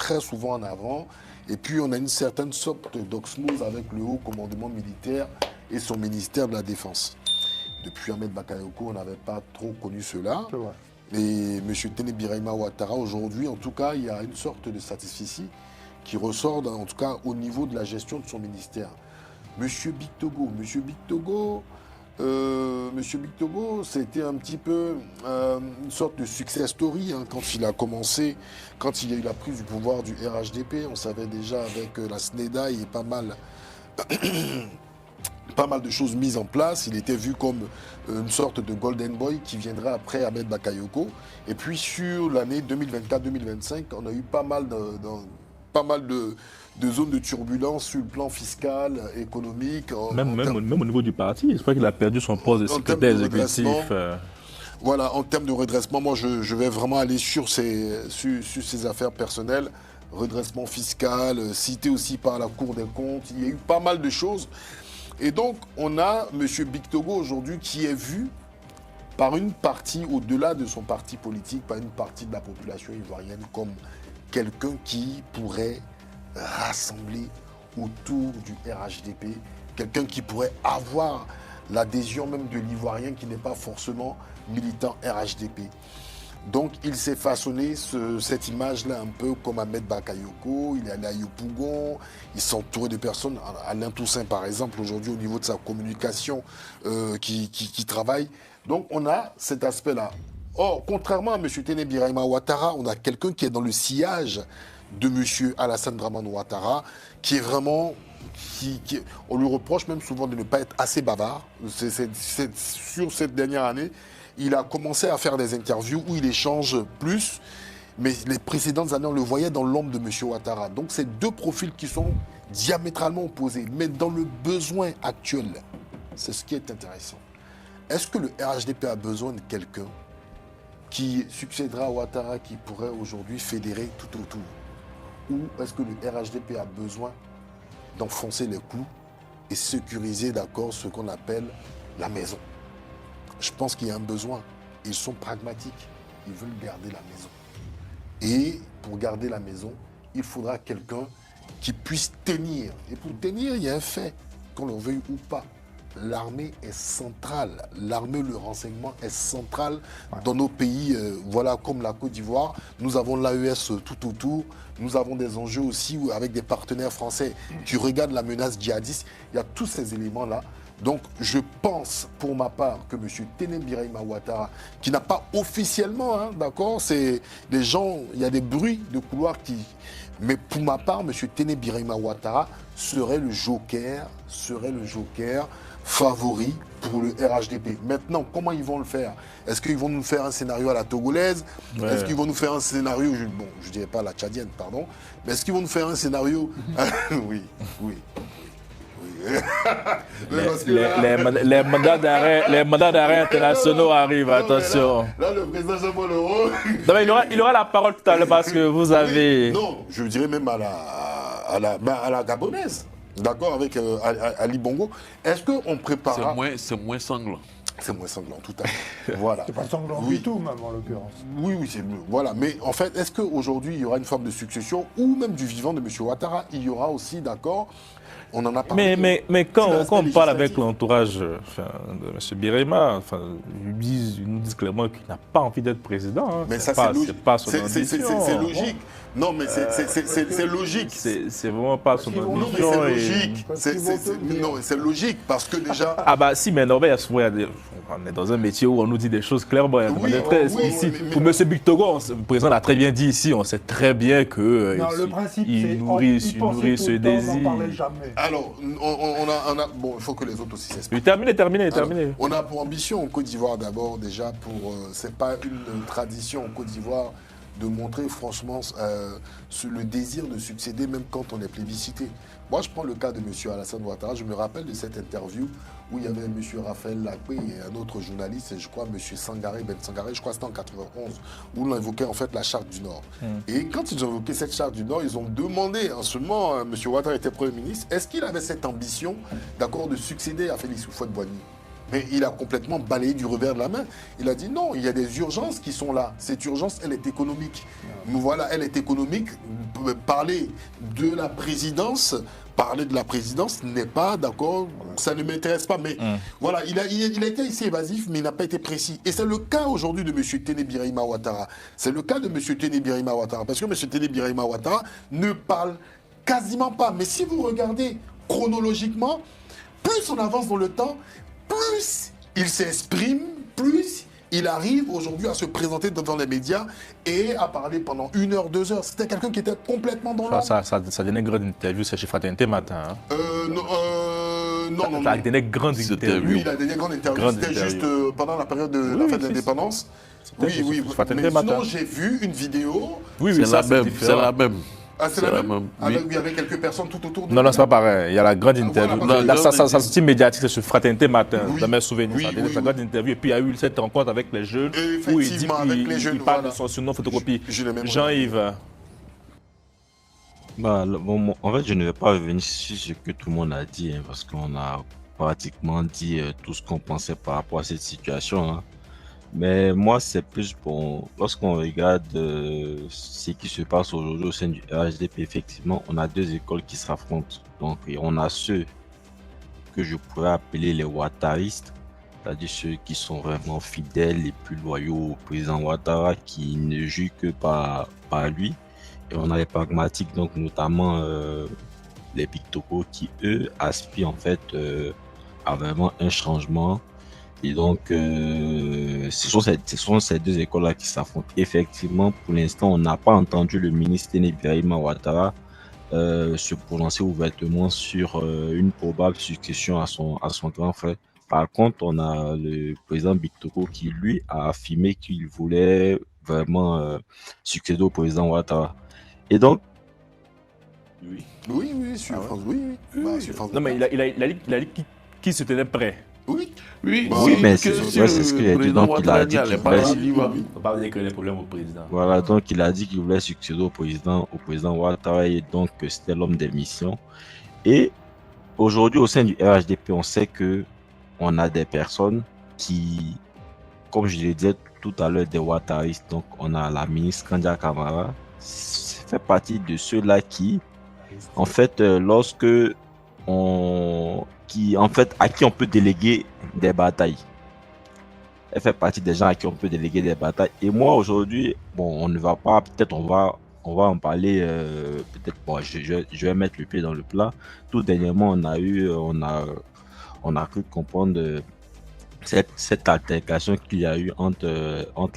très souvent en avant. Et puis, on a une certaine sorte d'osmose avec le haut commandement militaire et son ministère de la Défense. Depuis Ahmed Bakayoko, on n'avait pas trop connu cela. C'est vrai. Et M. Téné Birahima Ouattara, aujourd'hui, en tout cas, il y a une sorte de satisfaction qui ressort, en tout cas, au niveau de la gestion de son ministère. Monsieur Bictogo, c'était un petit peu une sorte de success story quand il a commencé, quand il y a eu la prise du pouvoir du RHDP. On savait déjà avec la SNEDA, il y a pas mal de choses mises en place. Il était vu comme une sorte de golden boy qui viendrait après Ahmed Bakayoko. Et puis sur l'année 2024-2025, on a eu pas mal de zones de turbulence sur le plan fiscal, économique. Même au niveau du parti, je crois qu'il a perdu son poste de secrétaire exécutif. Voilà, en termes de redressement, moi je vais vraiment aller sur ces affaires personnelles. Redressement fiscal, cité aussi par la Cour des comptes. Il y a eu pas mal de choses. Et donc, on a M. Bictogo aujourd'hui qui est vu par une partie, au-delà de son parti politique, par une partie de la population ivoirienne comme quelqu'un qui pourrait rassembler autour du RHDP, quelqu'un qui pourrait avoir l'adhésion même de l'Ivoirien qui n'est pas forcément militant RHDP. Donc il s'est façonné cette image-là un peu comme Ahmed Bakayoko, il est allé à Yopougon, il s'est entouré de personnes, Alain Toussaint par exemple aujourd'hui au niveau de sa communication qui travaille. Donc on a cet aspect-là. Or, contrairement à M. Téné Birahima Ouattara, on a quelqu'un qui est dans le sillage de M. Alassane Dramane Ouattara, qui est vraiment... on lui reproche même souvent de ne pas être assez bavard. Sur cette dernière année, il a commencé à faire des interviews où il échange plus, mais les précédentes années, on le voyait dans l'ombre de M. Ouattara. Donc, c'est deux profils qui sont diamétralement opposés. Mais dans le besoin actuel, c'est ce qui est intéressant. Est-ce que le RHDP a besoin de quelqu'un qui succédera à Ouattara, qui pourrait aujourd'hui fédérer tout autour? Ou est-ce que le RHDP a besoin d'enfoncer les clous et sécuriser, d'accord, ce qu'on appelle la maison? Je pense qu'il y a un besoin. Ils sont pragmatiques. Ils veulent garder la maison. Et pour garder la maison, il faudra quelqu'un qui puisse tenir. Et pour tenir, il y a un fait, qu'on le veuille ou pas. L'armée est centrale. L'armée, le renseignement est central dans nos pays, voilà, comme la Côte d'Ivoire. Nous avons l'AES tout autour. Nous avons des enjeux aussi avec des partenaires français qui regardent la menace djihadiste. Il y a tous ces éléments-là. Donc, je pense, pour ma part, que M. Téné Birahima Ouattara, qui n'a pas officiellement, d'accord, c'est les gens, il y a des bruits de couloir qui... Mais pour ma part, M. Téné Birahima Ouattara serait le joker favori pour le RHDP. Maintenant, comment ils vont le faire? Est-ce qu'ils vont nous faire un scénario à la togolaise? Ouais. Est-ce qu'ils vont nous faire un scénario, bon, je ne dirais pas la tchadienne, pardon, mais est-ce qu'ils vont nous faire un scénario... Oui. Les mandats d'arrêt internationaux arrivent, attention. Là, le président Jean-Paul Leroy... Il aura la parole tout à l'heure parce que vous avez... Non, je dirais même à la gabonaise, d'accord, avec Ali Bongo. Est-ce qu'on prépare... C'est moins sanglant. C'est moins sanglant, tout à fait. Voilà. C'est pas sanglant du tout, même, en l'occurrence. Oui, c'est mieux. Voilà. Mais en fait, est-ce qu'aujourd'hui, il y aura une forme de succession ou même du vivant de M. Ouattara? Il y aura aussi, d'accord, on en a parlé. Mais quand on parle avec l'entourage de M. Birahima, ils nous disent clairement qu'il n'a pas envie d'être président. Mais ça, c'est logique. Non, mais c'est logique. C'est vraiment pas son ambition. Non, mais c'est logique. Non, c'est logique parce que déjà... Ah bah si, mais Norbert, on est dans un métier où on nous dit des choses clairement. Ici, pour M. Bictogo, le président l'a très bien dit ici, on sait très bien que le principe, il nourrit ce désir. Alors, bon, il faut que les autres aussi s'expriment. Terminé. On a pour ambition en Côte d'Ivoire d'abord, déjà, c'est pas une tradition en Côte d'Ivoire de montrer franchement le désir de succéder même quand on est plébiscité. Moi, je prends le cas de M. Alassane Ouattara. Je me rappelle de cette interview où il y avait M. Raphaël Lacoué et un autre journaliste, et je crois M. Sangaré, je crois que c'était en 91, où l'on évoquait en fait la Charte du Nord. Et quand ils ont évoqué cette Charte du Nord, ils ont demandé, en ce moment, M. Ouattara était Premier ministre, est-ce qu'il avait cette ambition, d'accord, de succéder à Félix Houphouët-Boigny? Mais il a complètement balayé du revers de la main. Il a dit non, il y a des urgences qui sont là. Cette urgence, elle est économique. Voilà, elle est économique. Parler de la présidence n'est pas d'accord, ça ne m'intéresse pas. Mais voilà, il a été ici évasif, mais il n'a pas été précis. Et c'est le cas aujourd'hui de M. Téné Birahima Ouattara. C'est le cas de M. Téné Birahima Ouattara. Parce que M. Téné Birahima Ouattara ne parle quasiment pas. Mais si vous regardez chronologiquement, plus on avance dans le temps, plus il s'exprime, plus il arrive aujourd'hui à se présenter devant les médias et à parler pendant 1 heure, 2 heures. C'était quelqu'un qui était complètement dans l'ombre. Ça donnait une grande interview, c'est chez Fraternité Matin. Hein. Non. Ça a donné une grande interview. Oui, il a donné une grande interview. C'était juste pendant la période de la fête de l'indépendance. Oui. Mais sinon, j'ai vu une vidéo. Oui, c'est la même. Ah, c'est la même. Avec, il y avait quelques personnes tout autour de Non, c'est pas pareil. Il y a la grande interview. Voilà, ça sorti médiatique, c'est sur Fraternité Matin, dans mes souvenirs. Oui, la grande interview. Et puis il y a eu cette rencontre avec les jeunes. Où il dit qu'il parle de son surnom photocopie. Jean-Yves. En fait, je ne vais pas revenir sur ce que tout le monde a dit, parce qu'on a pratiquement dit tout ce qu'on pensait par rapport à cette situation. Hein. Mais moi, c'est plus bon. Lorsqu'on regarde ce qui se passe aujourd'hui au sein du RHDP, effectivement, on a 2 écoles qui s'affrontent. Donc, on a ceux que je pourrais appeler les ouattaristes, c'est-à-dire ceux qui sont vraiment fidèles, les plus loyaux au président Ouattara, qui ne jouent que par lui. Et on a les pragmatiques, donc notamment les Pictocos, qui eux aspirent en fait à vraiment un changement. Et donc, ce sont ces 2 écoles-là qui s'affrontent. Effectivement, pour l'instant, on n'a pas entendu le ministre Téné Birahima Ouattara se prononcer ouvertement sur une probable succession à son grand frère. Par contre, on a le président Bictoko qui, lui, a affirmé qu'il voulait vraiment succéder au président Ouattara. Et donc, Oui, sur France. Non, mais il a dit qui se tenait prêt. Oui, mais c'est ce qu'il a dit. Donc, il a dit qu'il voulait... On parle dire que les problèmes au président. Voilà, donc il a dit qu'il voulait succéder au président Ouattara, et donc c'était l'homme des missions. Et aujourd'hui, au sein du RHDP, on sait que on a des personnes qui, comme je le disais tout à l'heure, des ouattaristes. Donc, on a la ministre Kandia Camara, fait partie de ceux-là qui, en fait, à qui on peut déléguer des batailles. Elle fait partie des gens à qui on peut déléguer des batailles. Et moi, aujourd'hui, on ne va pas, peut-être on va en parler, peut-être, je vais mettre le pied dans le plat. Tout dernièrement, on a cru comprendre cette altercation qu'il y a eu entre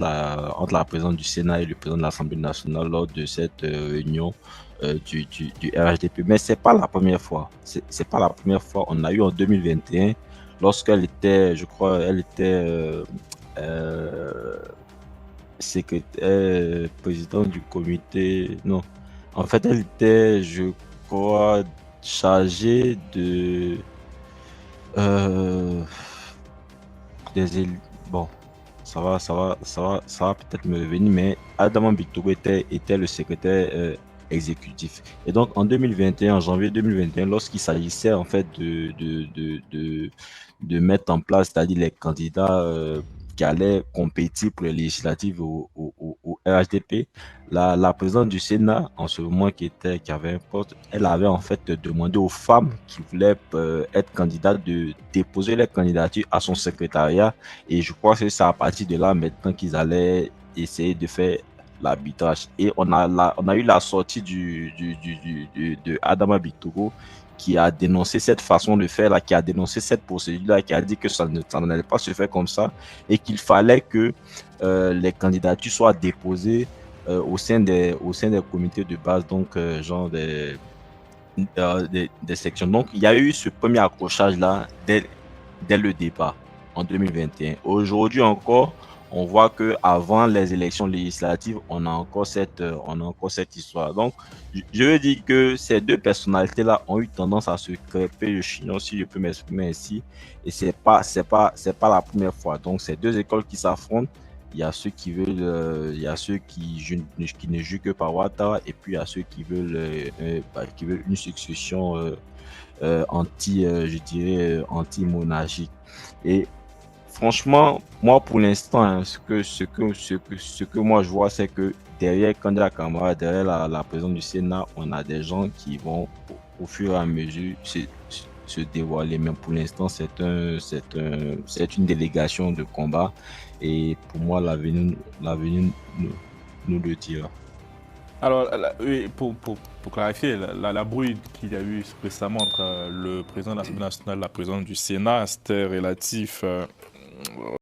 la présidente du Sénat et le président de l'Assemblée nationale lors de cette réunion du RHDP. Mais c'est pas la première fois. C'est pas la première fois. On a eu en 2021, lorsqu'elle était, je crois, secrétaire, présidente du comité. Non, en fait, elle était, je crois, chargée de bon, ça va peut-être me revenir, mais Adama Bictoko était le secrétaire exécutif. Et donc en 2021, en janvier 2021, lorsqu'il s'agissait en fait de mettre en place, c'est-à-dire les candidats qui allaient compétir pour les législatives au RHDP, la présidente du Sénat, en ce moment qui avait un poste, elle avait en fait demandé aux femmes qui voulaient être candidates de déposer les candidatures à son secrétariat. Et je crois que c'est à partir de là maintenant qu'ils allaient essayer de faire l'arbitrage. Et on a eu la sortie de Adama Bictoko, qui a dénoncé cette façon de faire là, qui a dénoncé cette procédure là, qui a dit que ça n'allait pas se faire comme ça et qu'il fallait que les candidatures soient déposées au sein des comités de base, donc genre des sections. Donc il y a eu ce premier accrochage là dès le départ en 2021. Aujourd'hui encore, on voit que avant les élections législatives, on a encore cette histoire. Donc, je veux dire que ces 2 personnalités-là ont eu tendance à se crêper le chignon, si je peux m'exprimer ainsi. Et c'est pas la première fois. Donc, ces 2 écoles qui s'affrontent. Il y a ceux qui veulent, il y a ceux qui ne jouent que par Ouattara, et puis il y a ceux qui veulent une succession anti-monarchique. Et franchement, moi pour l'instant, hein, ce que moi je vois, c'est que derrière Kandra Kamara, derrière la présidence du Sénat, on a des gens qui vont au fur et à mesure se dévoiler. Mais pour l'instant, c'est une délégation de combat. Et pour moi, l'avenir nous le dira. Alors, oui, pour clarifier, la brouille qu'il y a eu récemment entre le président de l'Assemblée nationale et la présidente du Sénat, c'était relatif